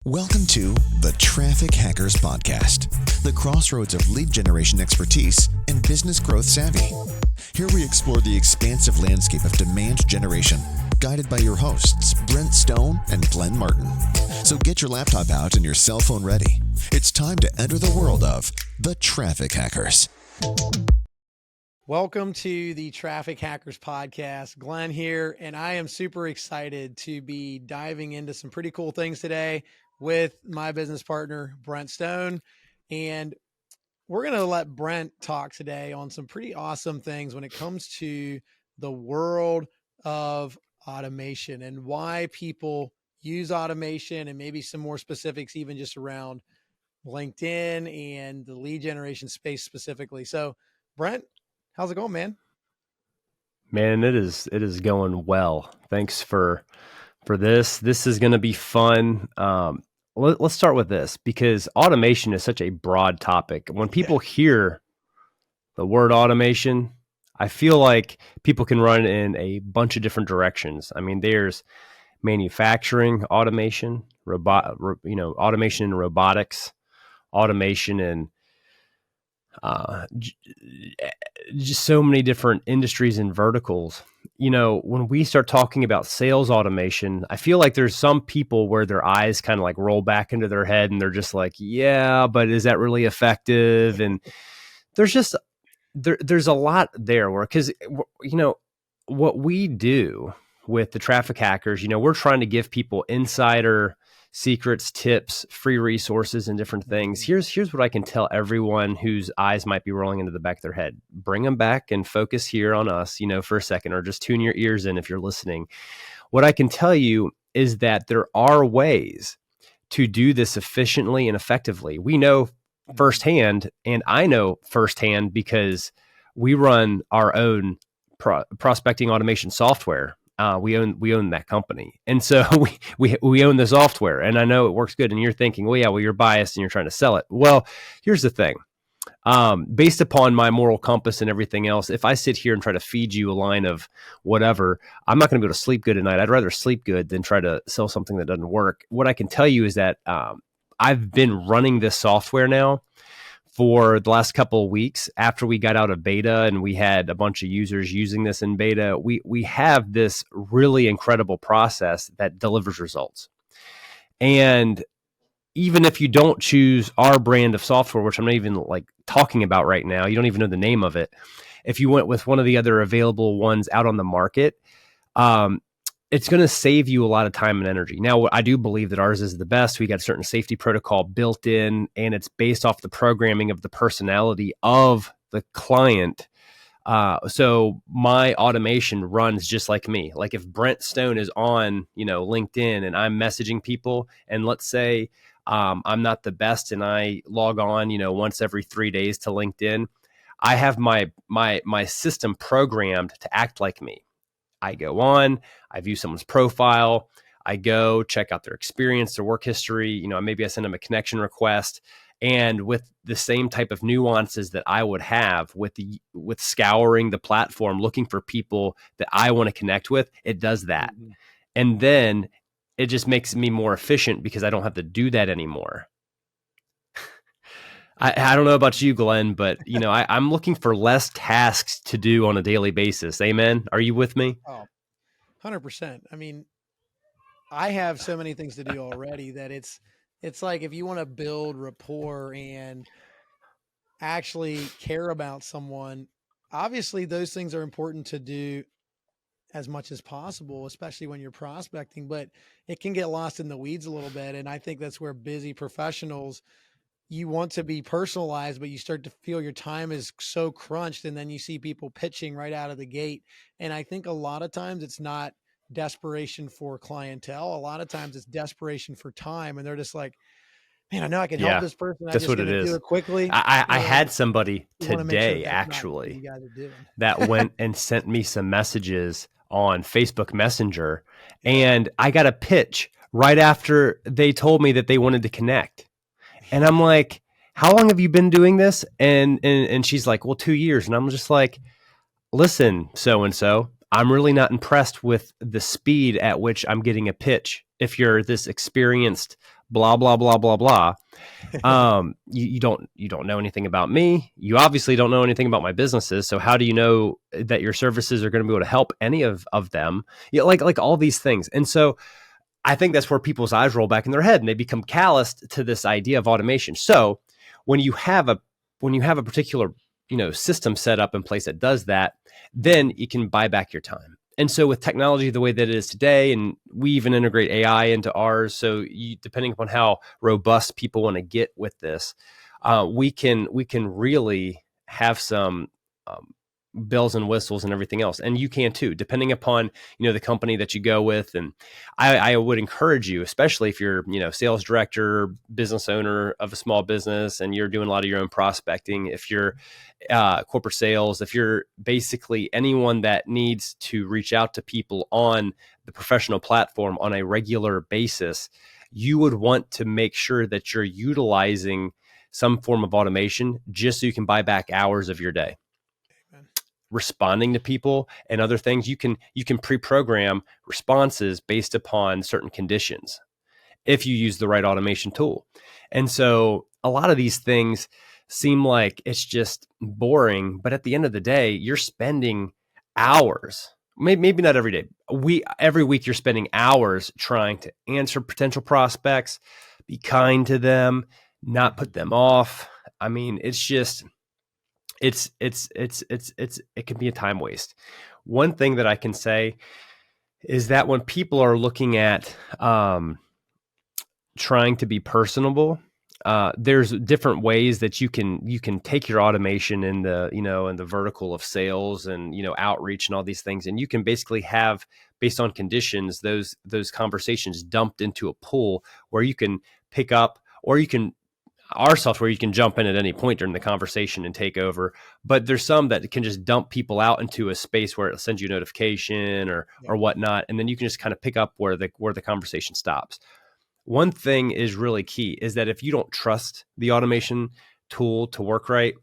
Welcome to the Traffic Hackers Podcast, the crossroads of lead generation expertise and business growth savvy. Here we explore the expansive landscape of demand generation, guided by your hosts, Brent Stone and Glenn Martin. So get your laptop out and your cell phone ready. It's time to enter the world of the Traffic Hackers. Welcome to the Traffic Hackers Podcast. Glenn here, and I am super excited to be diving into some pretty cool things today with my business partner, Brent Stone. And we're going to let Brent talk today on some pretty awesome things when it comes to the world of automation and why people use automation, and maybe some more specifics even just around LinkedIn and the lead generation space specifically. So, Brent, how's it going, man? Man, it is going well. Thanks for this. This is going to be fun. Let's start with this, because automation is such a broad topic. When people hear the word automation, I feel like people can run in a bunch of different directions. I mean, there's manufacturing automation, automation in robotics, automation in just so many different industries and verticals. You know, when we start talking about sales automation, I feel like there's some people where their eyes kind of like roll back into their head and they're just like, yeah, but is that really effective? And there's just, there's a lot there where, because, you know, what we do with the Traffic Hackers, you know, we're trying to give people insider secrets, tips, free resources, and different things. Here's what I can tell everyone whose eyes might be rolling into the back of their head. Bring them back and focus here on us, you know, for a second, or just tune your ears in if you're listening. What I can tell you is that there are ways to do this efficiently and effectively. We know firsthand, and I know firsthand because we run our own prospecting automation software. We own that company. And so we own the software, and I know it works good. And you're thinking, well, yeah, well, you're biased and you're trying to sell it. Well, here's the thing. Based upon my moral compass and everything else, if I sit here and try to feed you a line of whatever, I'm not going to be able to sleep good at night. I'd rather sleep good than try to sell something that doesn't work. What I can tell you is that I've been running this software now for the last couple of weeks. After we got out of beta and we had a bunch of users using this in beta, we have this really incredible process that delivers results. And even if you don't choose our brand of software, which I'm not even like talking about right now, you don't even know the name of it. If you went with one of the other available ones out on the market, it's going to save you a lot of time and energy. Now, I do believe that ours is the best. We got a certain safety protocol built in, and it's based off the programming of the personality of the client. So my automation runs just like me. Like if Brent Stone is on, you know, LinkedIn and I'm messaging people, and let's say I'm not the best and I log on, you know, once every 3 days to LinkedIn, I have my system programmed to act like me. I go on, I view someone's profile, I go check out their experience, their work history, you know, maybe I send them a connection request, and with the same type of nuances that I would have with scouring the platform, looking for people that I want to connect with, it does that. Mm-hmm. And then it just makes me more efficient because I don't have to do that anymore. I don't know about you, Glenn, but you know, I'm looking for less tasks to do on a daily basis. Amen. Are you with me? Oh, 100%. I mean, I have so many things to do already that it's like, if you want to build rapport and actually care about someone, obviously those things are important to do as much as possible, especially when you're prospecting, but it can get lost in the weeds a little bit. And I think that's where busy professionals, you want to be personalized, but you start to feel your time is so crunched, and then you see people pitching right out of the gate. And I think a lot of times it's not desperation for clientele. A lot of times it's desperation for time. And they're just like, man, I know I can help this person. That's what it is. Do it quickly. I had somebody today actually that went and sent me some messages on Facebook Messenger, and I got a pitch right after they told me that they wanted to connect. And I'm like, how long have you been doing this? And she's like, well, 2 years. And I'm just like, listen, so-and-so, I'm really not impressed with the speed at which I'm getting a pitch. If you're this experienced blah, blah, blah, blah, blah. You don't know anything about me. You obviously don't know anything about my businesses. So how do you know that your services are going to be able to help any of them? Like all these things. And so I think that's where people's eyes roll back in their head and they become calloused to this idea of automation. So when you have a particular, system set up in place that does that, then you can buy back your time. And so with technology the way that it is today, and we even integrate AI into ours, so depending upon how robust people want to get with this, we can really have some bells and whistles and everything else. And you can too, depending upon, the company that you go with. And I would encourage you, especially if you're, sales director, business owner of a small business, and you're doing a lot of your own prospecting, if you're corporate sales, if you're basically anyone that needs to reach out to people on the professional platform on a regular basis, you would want to make sure that you're utilizing some form of automation just so you can buy back hours of your day. Responding to people and other things, you can pre-program responses based upon certain conditions if you use the right automation tool. And so a lot of these things seem like it's just boring, but at the end of the day, you're spending hours, maybe not every day, every week you're spending hours trying to answer potential prospects, be kind to them, not put them off. I mean, it's just it can be a time waste. One thing that I can say is that when people are looking at trying to be personable, there's different ways that you can take your automation in the in the vertical of sales and outreach and all these things, and you can basically have, based on conditions, those conversations dumped into a pool where you can pick up, or you can our software, you can jump in at any point during the conversation and take over. But there's some that can just dump people out into a space where it sends you a notification or whatnot, and then you can just kind of pick up where the conversation stops. One thing is really key is that if you don't trust the automation tool to work right,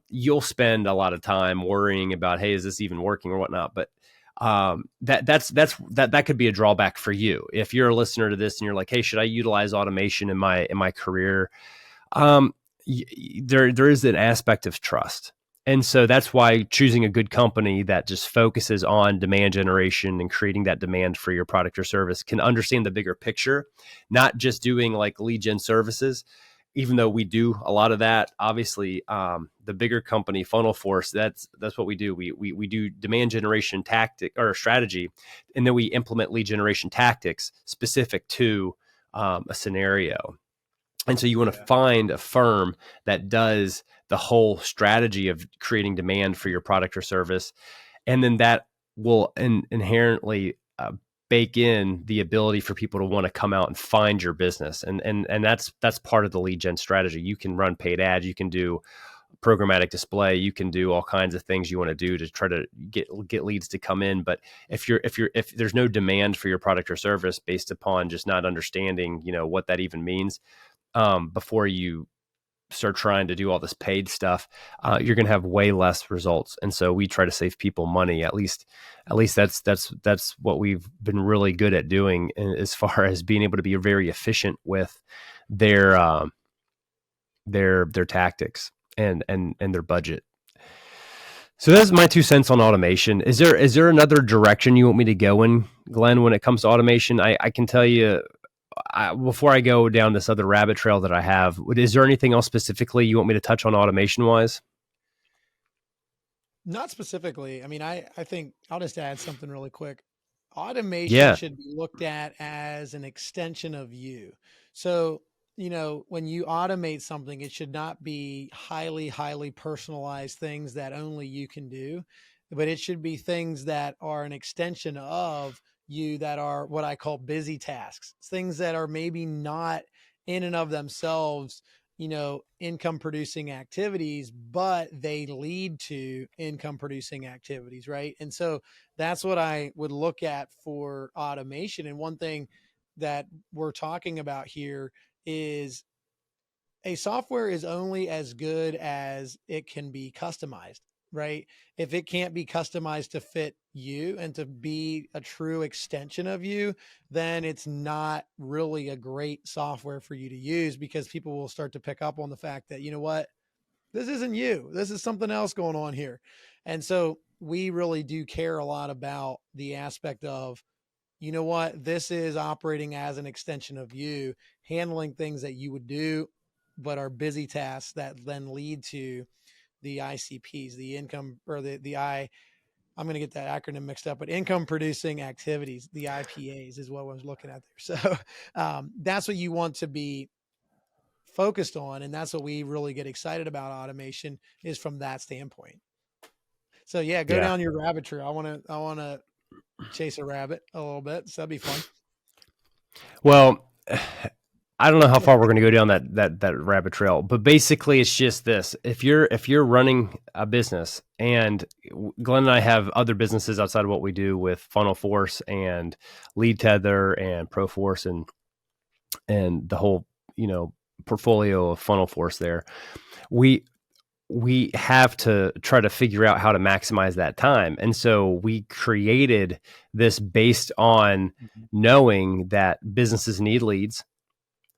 you'll spend a lot of time worrying about, hey, is this even working or whatnot? But that could be a drawback for you if you're a listener to this and you're like, hey, should I utilize automation in my career? There is an aspect of trust. And so that's why choosing a good company that just focuses on demand generation and creating that demand for your product or service can understand the bigger picture, not just doing like lead gen services, even though we do a lot of that. Obviously, the bigger company, Funnel Force, that's what we do. We do demand generation tactic or strategy, and then we implement lead generation tactics specific to a scenario. And so you want to find a firm that does the whole strategy of creating demand for your product or service. And then that will inherently bake in the ability for people to want to come out and find your business. And that's part of the lead gen strategy. You can run paid ads, you can do programmatic display, you can do all kinds of things you want to do to try to get leads to come in. But if there's no demand for your product or service based upon just not understanding, what that even means, before you start trying to do all this paid stuff, you're going to have way less results. And so we try to save people money. At least that's what we've been really good at doing, as far as being able to be very efficient with their tactics and their budget. So that's my 2 cents on automation. Is there another direction you want me to go in, Glenn, when it comes to automation? I can tell you, before I go down this other rabbit trail that I have, is there anything else specifically you want me to touch on automation wise? Not specifically. I mean, I think I'll just add something really quick. Automation should be looked at as an extension of you. So, when you automate something, it should not be highly, highly personalized things that only you can do, but it should be things that are an extension of you, that are what I call busy tasks, things that are maybe not in and of themselves, income producing activities, but they lead to income producing activities. Right. And so that's what I would look at for automation. And one thing that we're talking about here is a software is only as good as it can be customized. right? If it can't be customized to fit you and to be a true extension of you, then it's not really a great software for you to use, because people will start to pick up on the fact that, you know what, this isn't you. This is something else going on here. And so we really do care a lot about the aspect of, you know what, this is operating as an extension of you, handling things that you would do, but are busy tasks that then lead to the ICPs, the income, or I'm going to get that acronym mixed up, but income producing activities, the IPAs is what I was looking at there. So that's what you want to be focused on. And that's what we really get excited about automation, is from that standpoint. So yeah, go down your rabbit trail. I want to chase a rabbit a little bit. So that'd be fun. Well, I don't know how far we're going to go down that rabbit trail, but basically it's just this. If you're running a business, and Glenn and I have other businesses outside of what we do with Funnel Force and Lead Tether and Proforce and the whole, portfolio of Funnel Force there, we have to try to figure out how to maximize that time. And so we created this based on knowing that businesses need leads.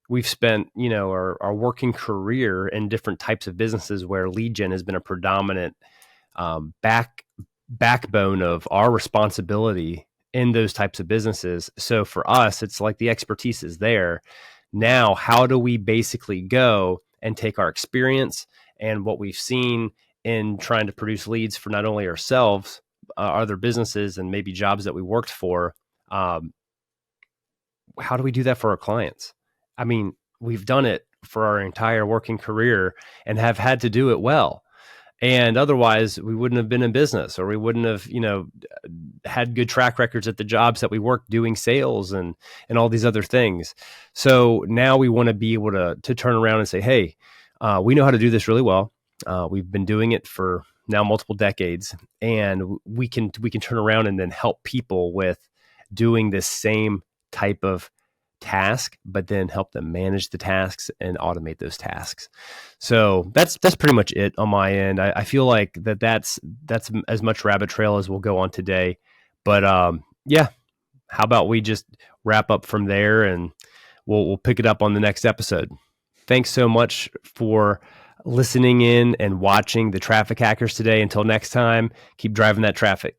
We've spent, our working career in different types of businesses where lead gen has been a predominant backbone of our responsibility in those types of businesses. So for us, it's like the expertise is there. Now, how do we basically go and take our experience and what we've seen in trying to produce leads for not only ourselves, other businesses, and maybe jobs that we worked for? How do we do that for our clients? I mean, we've done it for our entire working career and have had to do it well. And otherwise we wouldn't have been in business, or we wouldn't have, had good track records at the jobs that we worked doing sales and all these other things. So now we want to be able to turn around and say, hey, we know how to do this really well. We've been doing it for now multiple decades, and we can turn around and then help people with doing this same type of task, but then help them manage the tasks and automate those tasks. So that's pretty much it on my end. I feel like that's as much rabbit trail as we'll go on today. But yeah, how about we just wrap up from there, and we'll pick it up on the next episode. Thanks so much for listening in and watching the Traffic Hackers today. Until next time, keep driving that traffic.